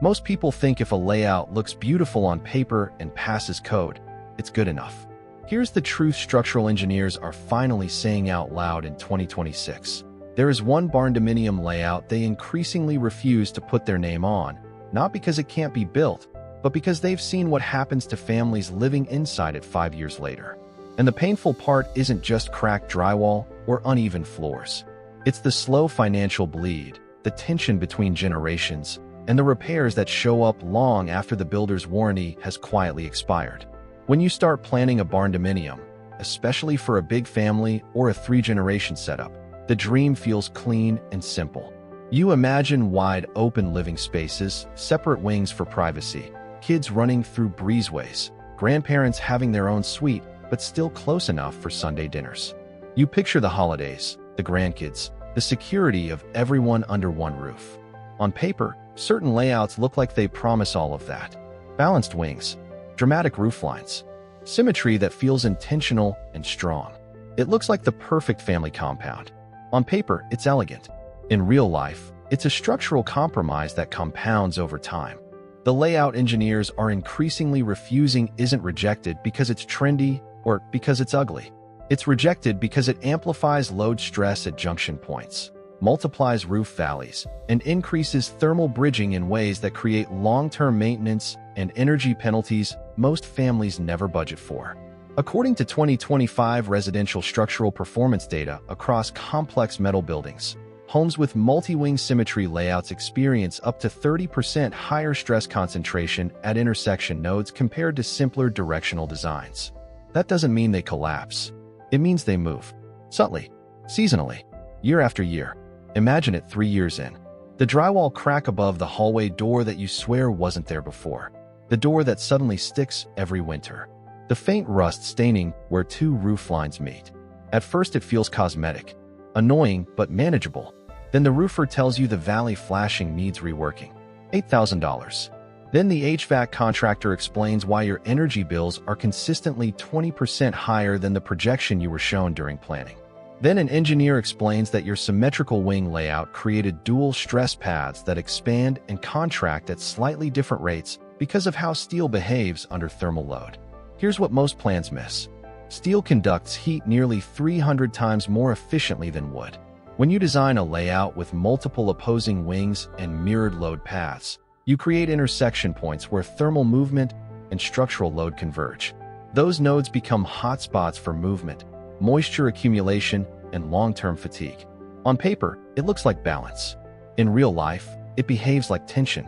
Most people think if a layout looks beautiful on paper and passes code, it's good enough. Here's the truth structural engineers are finally saying out loud in 2026. There is one Barndominium layout they increasingly refuse to put their name on, not because it can't be built, but because they've seen what happens to families living inside it 5 years later. And the painful part isn't just cracked drywall or uneven floors. It's the slow financial bleed, the tension between generations, and the repairs that show up long after the builder's warranty has quietly expired. When you start planning a Barndominium, especially for a big family or a 3-generation setup, the dream feels clean and simple. You imagine wide open living spaces, separate wings for privacy, kids running through breezeways, grandparents having their own suite, but still close enough for Sunday dinners. You picture the holidays, the grandkids, the security of everyone under one roof. On paper, certain layouts look like they promise all of that. Balanced wings, dramatic rooflines, symmetry that feels intentional and strong. It looks like the perfect family compound. On paper, it's elegant. In real life, it's a structural compromise that compounds over time. The layout engineers are increasingly refusing isn't rejected because it's trendy or because it's ugly. It's rejected because it amplifies load stress at junction points, multiplies roof valleys, and increases thermal bridging in ways that create long-term maintenance and energy penalties most families never budget for. According to 2025 residential structural performance data across complex metal buildings, homes with multi-wing symmetry layouts experience up to 30% higher stress concentration at intersection nodes compared to simpler directional designs. That doesn't mean they collapse. It means they move. Subtly, seasonally, year after year. Imagine it 3 years in. The drywall crack above the hallway door that you swear wasn't there before. The door that suddenly sticks every winter. The faint rust staining where 2 roof lines meet. At first it feels cosmetic, annoying but manageable. Then the roofer tells you the valley flashing needs reworking. $8,000. Then the HVAC contractor explains why your energy bills are consistently 20% higher than the projection you were shown during planning. Then an engineer explains that your symmetrical wing layout created dual stress paths that expand and contract at slightly different rates because of how steel behaves under thermal load. Here's what most plans miss. Steel conducts heat nearly 300 times more efficiently than wood. When you design a layout with multiple opposing wings and mirrored load paths, you create intersection points where thermal movement and structural load converge. Those nodes become hotspots for movement, moisture accumulation, and long-term fatigue. On paper, it looks like balance. In real life, it behaves like tension.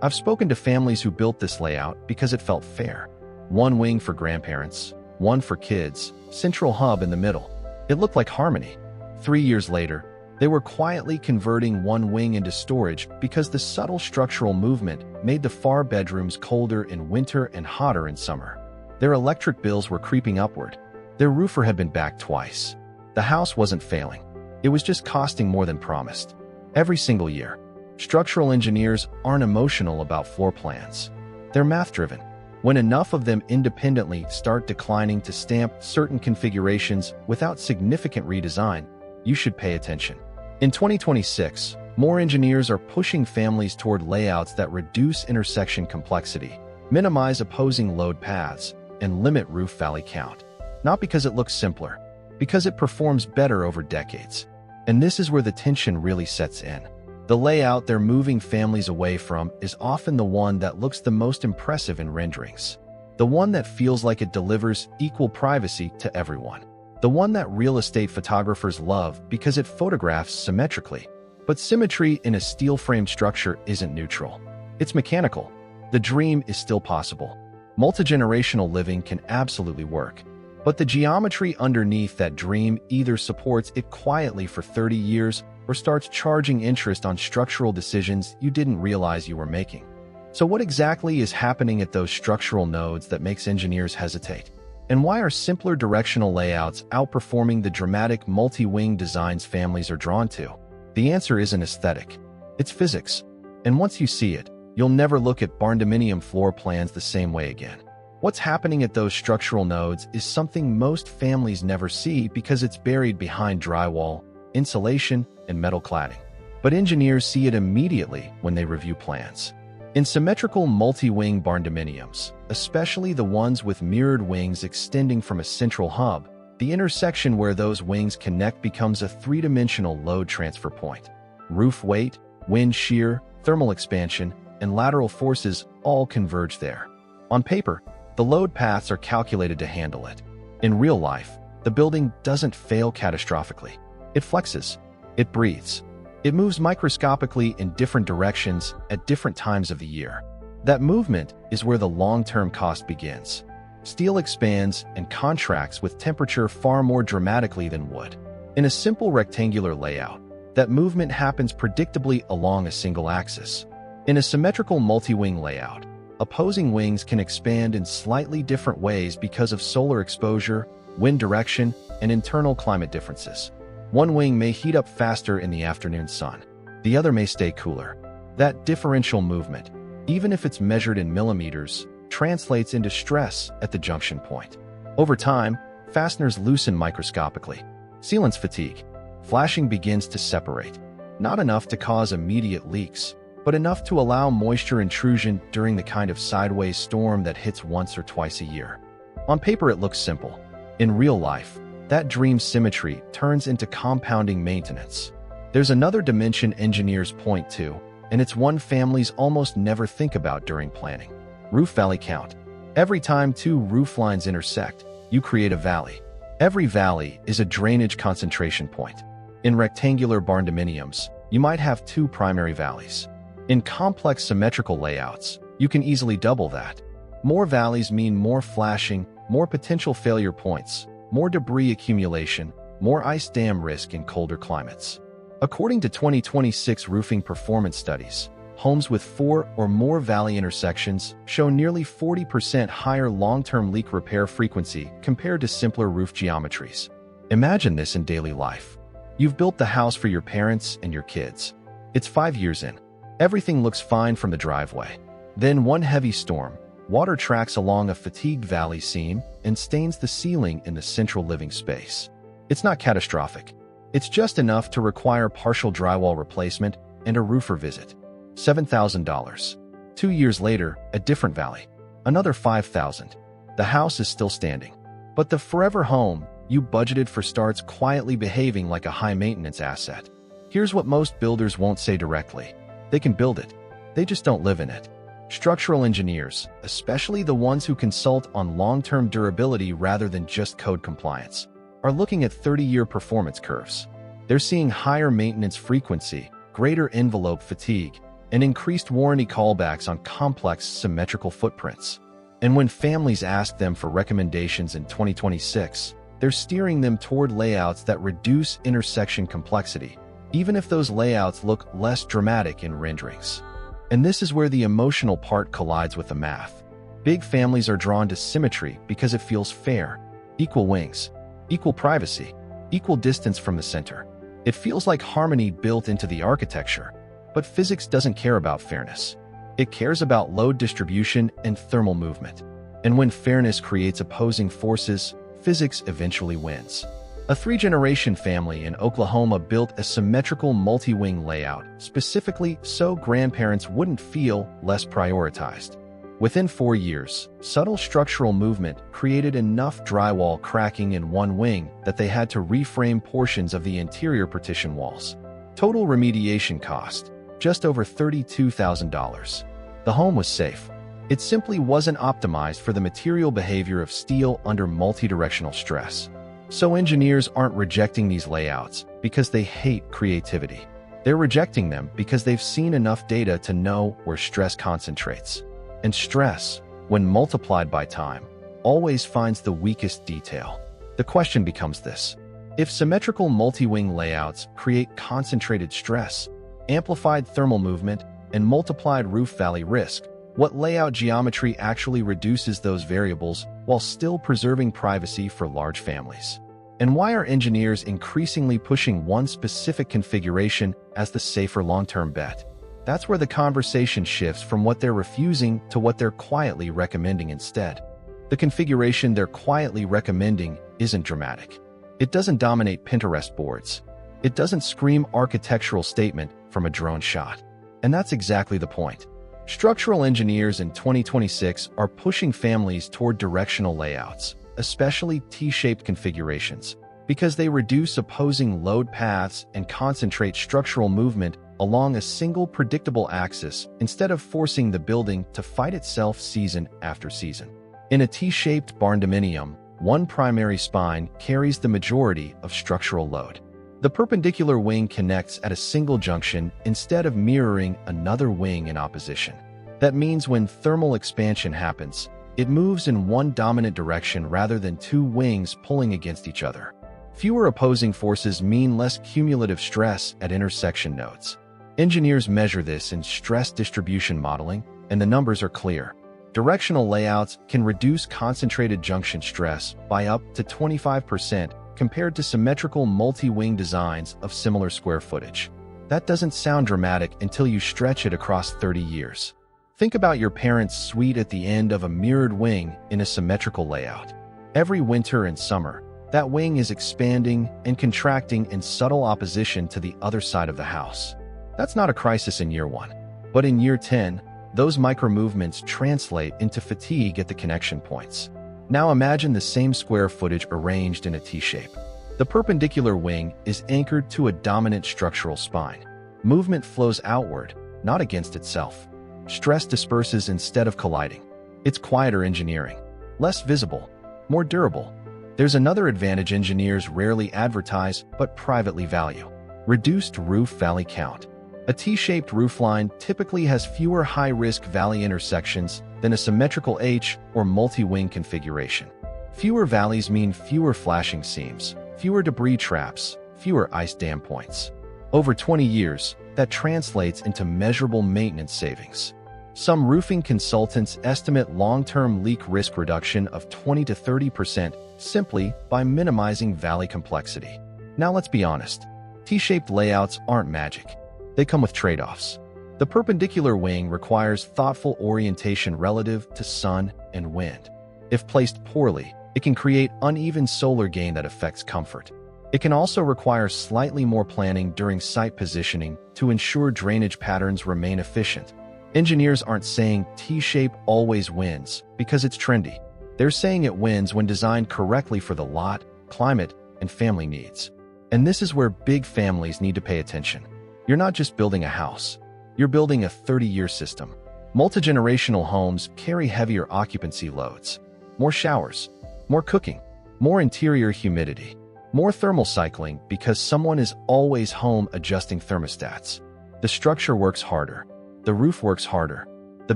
I've spoken to families who built this layout because it felt fair. One wing for grandparents, one for kids, central hub in the middle. It looked like harmony. 3 years later, they were quietly converting one wing into storage because the subtle structural movement made the far bedrooms colder in winter and hotter in summer. Their electric bills were creeping upward. Their roofer had been back twice. The house wasn't failing. It was just costing more than promised. Every single year. Structural engineers aren't emotional about floor plans. They're math-driven. When enough of them independently start declining to stamp certain configurations without significant redesign, you should pay attention. In 2026, more engineers are pushing families toward layouts that reduce intersection complexity, minimize opposing load paths, and limit roof valley count. Not because it looks simpler, because it performs better over decades. And this is where the tension really sets in. The layout they're moving families away from is often the one that looks the most impressive in renderings. The one that feels like it delivers equal privacy to everyone. The one that real estate photographers love because it photographs symmetrically. But symmetry in a steel-framed structure isn't neutral. It's mechanical. The dream is still possible. Multi-generational living can absolutely work. But the geometry underneath that dream either supports it quietly for 30 years or starts charging interest on structural decisions you didn't realize you were making. So what exactly is happening at those structural nodes that makes engineers hesitate? And why are simpler directional layouts outperforming the dramatic multi-wing designs families are drawn to? The answer isn't aesthetic. It's physics. And once you see it, you'll never look at Barndominium floor plans the same way again. What's happening at those structural nodes is something most families never see because it's buried behind drywall, insulation, and metal cladding. But engineers see it immediately when they review plans. In symmetrical multi-wing barndominiums, especially the ones with mirrored wings extending from a central hub, the intersection where those wings connect becomes a three-dimensional load transfer point. Roof weight, wind shear, thermal expansion, and lateral forces all converge there. On paper, the load paths are calculated to handle it. In real life, the building doesn't fail catastrophically. It flexes. It breathes. It moves microscopically in different directions at different times of the year. That movement is where the long-term cost begins. Steel expands and contracts with temperature far more dramatically than wood. In a simple rectangular layout, that movement happens predictably along a single axis. In a symmetrical multi-wing layout, opposing wings can expand in slightly different ways because of solar exposure, wind direction, and internal climate differences. One wing may heat up faster in the afternoon sun. The other may stay cooler. That differential movement, even if it's measured in millimeters, translates into stress at the junction point. Over time, fasteners loosen microscopically. Sealants fatigue. Flashing begins to separate. Not enough to cause immediate leaks, but enough to allow moisture intrusion during the kind of sideways storm that hits once or twice a year. On paper, it looks simple. In real life, that dream symmetry turns into compounding maintenance. There's another dimension engineers point to, and it's one families almost never think about during planning. Roof valley count. Every time two roof lines intersect, you create a valley. Every valley is a drainage concentration point. In rectangular barndominiums, you might have two primary valleys. In complex symmetrical layouts, you can easily double that. More valleys mean more flashing, more potential failure points, more debris accumulation, more ice dam risk in colder climates. According to 2026 roofing performance studies, homes with 4 or more valley intersections show nearly 40% higher long-term leak repair frequency compared to simpler roof geometries. Imagine this in daily life. You've built the house for your parents and your kids. It's 5 years in. Everything looks fine from the driveway. Then one heavy storm, water tracks along a fatigued valley seam and stains the ceiling in the central living space. It's not catastrophic. It's just enough to require partial drywall replacement and a roofer visit. $7,000. 2 years later, a different valley. Another $5,000. The house is still standing. But the forever home you budgeted for starts quietly behaving like a high-maintenance asset. Here's what most builders won't say directly. They can build it. They just don't live in it. Structural engineers, especially the ones who consult on long-term durability rather than just code compliance, are looking at 30-year performance curves. They're seeing higher maintenance frequency, greater envelope fatigue, and increased warranty callbacks on complex symmetrical footprints. And when families ask them for recommendations in 2026, they're steering them toward layouts that reduce intersection complexity, even if those layouts look less dramatic in renderings. And this is where the emotional part collides with the math. Big families are drawn to symmetry because it feels fair. Equal wings, equal privacy, equal distance from the center. It feels like harmony built into the architecture. But physics doesn't care about fairness. It cares about load distribution and thermal movement. And when fairness creates opposing forces, physics eventually wins. A 3-generation family in Oklahoma built a symmetrical multi-wing layout, specifically so grandparents wouldn't feel less prioritized. Within 4 years, subtle structural movement created enough drywall cracking in one wing that they had to reframe portions of the interior partition walls. Total remediation cost, just over $32,000. The home was safe. It simply wasn't optimized for the material behavior of steel under multi-directional stress. So engineers aren't rejecting these layouts because they hate creativity. They're rejecting them because they've seen enough data to know where stress concentrates. And stress, when multiplied by time, always finds the weakest detail. The question becomes this: if symmetrical multi-wing layouts create concentrated stress, amplified thermal movement, and multiplied roof valley risk, what layout geometry actually reduces those variables while still preserving privacy for large families? And why are engineers increasingly pushing one specific configuration as the safer long-term bet? That's where the conversation shifts from what they're refusing to what they're quietly recommending instead. The configuration they're quietly recommending isn't dramatic. It doesn't dominate Pinterest boards. It doesn't scream architectural statement from a drone shot. And that's exactly the point. Structural engineers in 2026 are pushing families toward directional layouts, especially T-shaped configurations, because they reduce opposing load paths and concentrate structural movement along a single predictable axis instead of forcing the building to fight itself season after season. In a T-shaped Barndominium, one primary spine carries the majority of structural load. The perpendicular wing connects at a single junction instead of mirroring another wing in opposition. That means when thermal expansion happens, it moves in one dominant direction rather than two wings pulling against each other. Fewer opposing forces mean less cumulative stress at intersection nodes. Engineers measure this in stress distribution modeling, and the numbers are clear. Directional layouts can reduce concentrated junction stress by up to 25% compared to symmetrical multi-wing designs of similar square footage. That doesn't sound dramatic until you stretch it across 30 years. Think about your parents' suite at the end of a mirrored wing in a symmetrical layout. Every winter and summer, that wing is expanding and contracting in subtle opposition to the other side of the house. That's not a crisis in year 1. But in year 10, those micro-movements translate into fatigue at the connection points. Now imagine the same square footage arranged in a T-shape. The perpendicular wing is anchored to a dominant structural spine. Movement flows outward, not against itself. Stress disperses instead of colliding. It's quieter engineering, less visible, more durable. There's another advantage engineers rarely advertise but privately value: reduced roof valley count. A T-shaped roofline typically has fewer high-risk valley intersections than a symmetrical H or multi-wing configuration. Fewer valleys mean fewer flashing seams, fewer debris traps, fewer ice dam points. Over 20 years, that translates into measurable maintenance savings. Some roofing consultants estimate long-term leak risk reduction of 20 to 30% simply by minimizing valley complexity. Now let's be honest. T-shaped layouts aren't magic. They come with trade-offs. The perpendicular wing requires thoughtful orientation relative to sun and wind. If placed poorly, it can create uneven solar gain that affects comfort. It can also require slightly more planning during site positioning to ensure drainage patterns remain efficient. Engineers aren't saying T-shape always wins because it's trendy. They're saying it wins when designed correctly for the lot, climate, and family needs. And this is where big families need to pay attention. You're not just building a house. You're building a 30-year system. Multi-generational homes carry heavier occupancy loads. More showers, more cooking, more interior humidity, more thermal cycling because someone is always home adjusting thermostats. The structure works harder. The roof works harder. The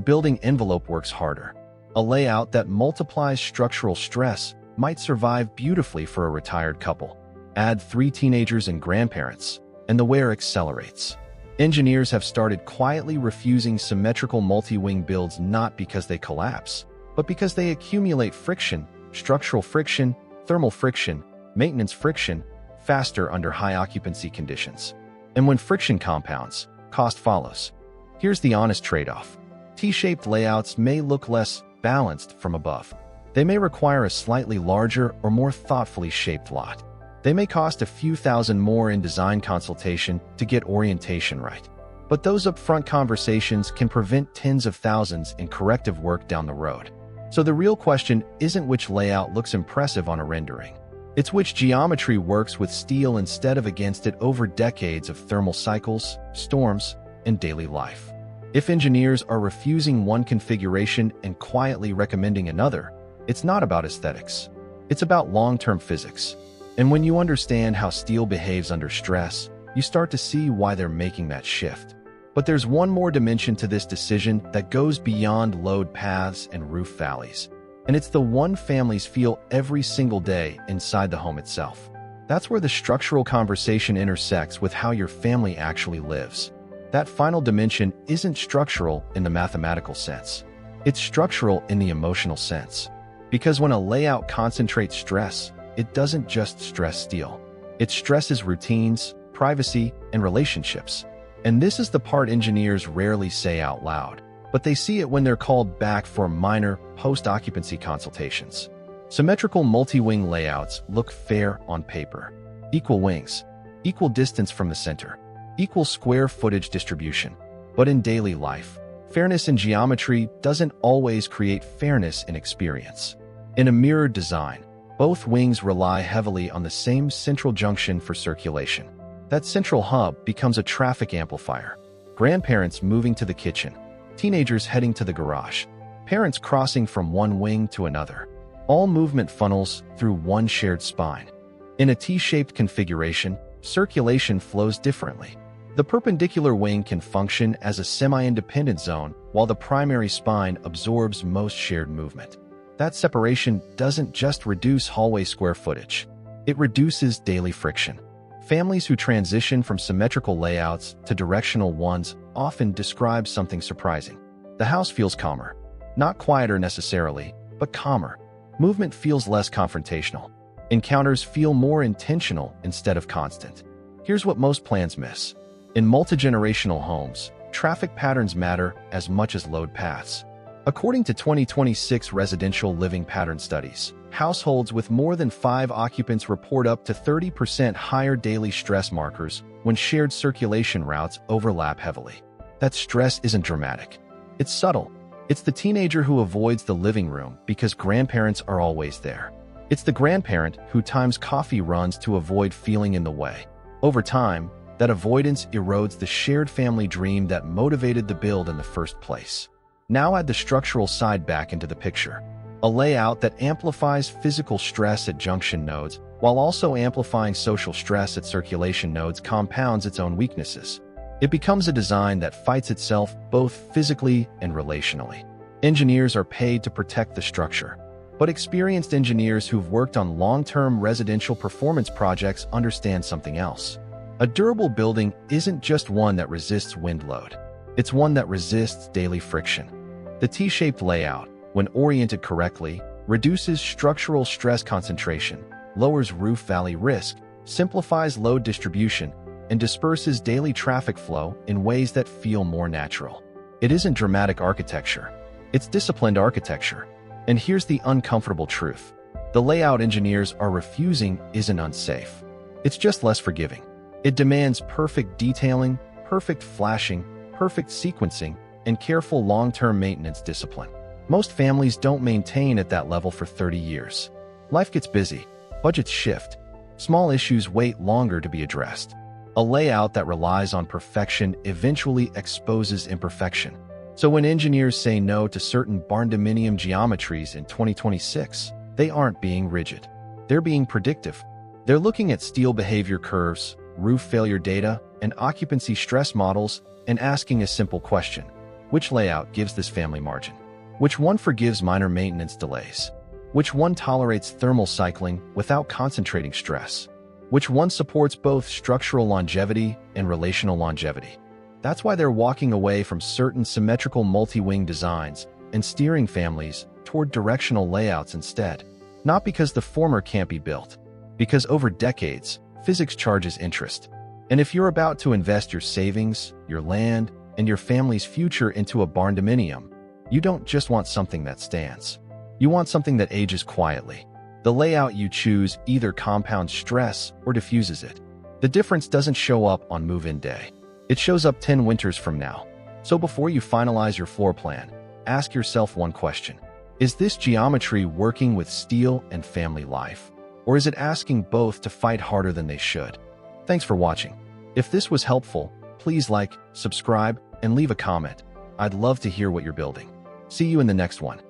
building envelope works harder. A layout that multiplies structural stress might survive beautifully for a retired couple. Add 3 teenagers and grandparents, and the wear accelerates. Engineers have started quietly refusing symmetrical multi-wing builds not because they collapse, but because they accumulate friction, structural friction, thermal friction, maintenance friction, faster under high occupancy conditions. And when friction compounds, cost follows. Here's the honest trade-off. T-shaped layouts may look less balanced from above. They may require a slightly larger or more thoughtfully shaped lot. They may cost a few thousand more in design consultation to get orientation right. But those upfront conversations can prevent tens of thousands in corrective work down the road. So the real question isn't which layout looks impressive on a rendering. It's which geometry works with steel instead of against it over decades of thermal cycles, storms, and daily life. If engineers are refusing one configuration and quietly recommending another, it's not about aesthetics. It's about long-term physics. And when you understand how steel behaves under stress, you start to see why they're making that shift. But there's one more dimension to this decision that goes beyond load paths and roof valleys. And it's the one families feel every single day inside the home itself. That's where the structural conversation intersects with how your family actually lives. That final dimension isn't structural in the mathematical sense. It's structural in the emotional sense. Because when a layout concentrates stress, it doesn't just stress steel. It stresses routines, privacy, and relationships. And this is the part engineers rarely say out loud, but they see it when they're called back for minor post-occupancy consultations. Symmetrical multi-wing layouts look fair on paper. Equal wings, equal distance from the center, equal square footage distribution. But in daily life, Fairness in geometry doesn't always create fairness in experience. In a mirrored design, both wings rely heavily on the same central junction for circulation. That central hub becomes a traffic amplifier. Grandparents moving to the kitchen, teenagers heading to the garage, parents crossing from one wing to another. All movement funnels through one shared spine. In a T-shaped configuration, circulation flows differently. The perpendicular wing can function as a semi-independent zone, while the primary spine absorbs most shared movement. That separation doesn't just reduce hallway square footage. It reduces daily friction. Families who transition from symmetrical layouts to directional ones often describe something surprising. The house feels calmer. Not quieter necessarily, but calmer. Movement feels less confrontational. Encounters feel more intentional instead of constant. Here's what most plans miss. In multi-generational homes, traffic patterns matter as much as load paths. According to 2026 residential living pattern studies, households with more than 5 occupants report up to 30% higher daily stress markers when shared circulation routes overlap heavily. That stress isn't dramatic. It's subtle. It's the teenager who avoids the living room because grandparents are always there. It's the grandparent who times coffee runs to avoid feeling in the way. Over time, that avoidance erodes the shared family dream that motivated the build in the first place. Now add the structural side back into the picture. A layout that amplifies physical stress at junction nodes while also amplifying social stress at circulation nodes compounds its own weaknesses. It becomes a design that fights itself both physically and relationally. Engineers are paid to protect the structure, but experienced engineers who've worked on long-term residential performance projects understand something else. A durable building isn't just one that resists wind load. It's one that resists daily friction. The T-shaped layout, when oriented correctly, reduces structural stress concentration, lowers roof valley risk, simplifies load distribution, and disperses daily traffic flow in ways that feel more natural. It isn't dramatic architecture. It's disciplined architecture. And here's the uncomfortable truth. The layout engineers are refusing isn't unsafe. It's just less forgiving. It demands perfect detailing, perfect flashing, perfect sequencing, and careful long-term maintenance discipline. Most families don't maintain at that level for 30 years. Life gets busy, budgets shift, small issues wait longer to be addressed. A layout that relies on perfection eventually exposes imperfection. So when engineers say no to certain Barndominium geometries in 2026, they aren't being rigid. They're being predictive. They're looking at steel behavior curves, roof failure data, and occupancy stress models and asking a simple question. Which layout gives this family margin? Which one forgives minor maintenance delays? Which one tolerates thermal cycling without concentrating stress? Which one supports both structural longevity and relational longevity? That's why they're walking away from certain symmetrical multi-wing designs and steering families toward directional layouts instead. Not because the former can't be built, because over decades, physics charges interest. And if you're about to invest your savings, your land, and your family's future into a Barndominium, you don't just want something that stands. You want something that ages quietly. The layout you choose either compounds stress or diffuses it. The difference doesn't show up on move-in day. It shows up 10 winters from now. So before you finalize your floor plan, ask yourself one question. Is this geometry working with steel and family life? Or is it asking both to fight harder than they should? Thanks for watching. If this was helpful, please like, subscribe, and leave a comment. I'd love to hear what you're building. See you in the next one.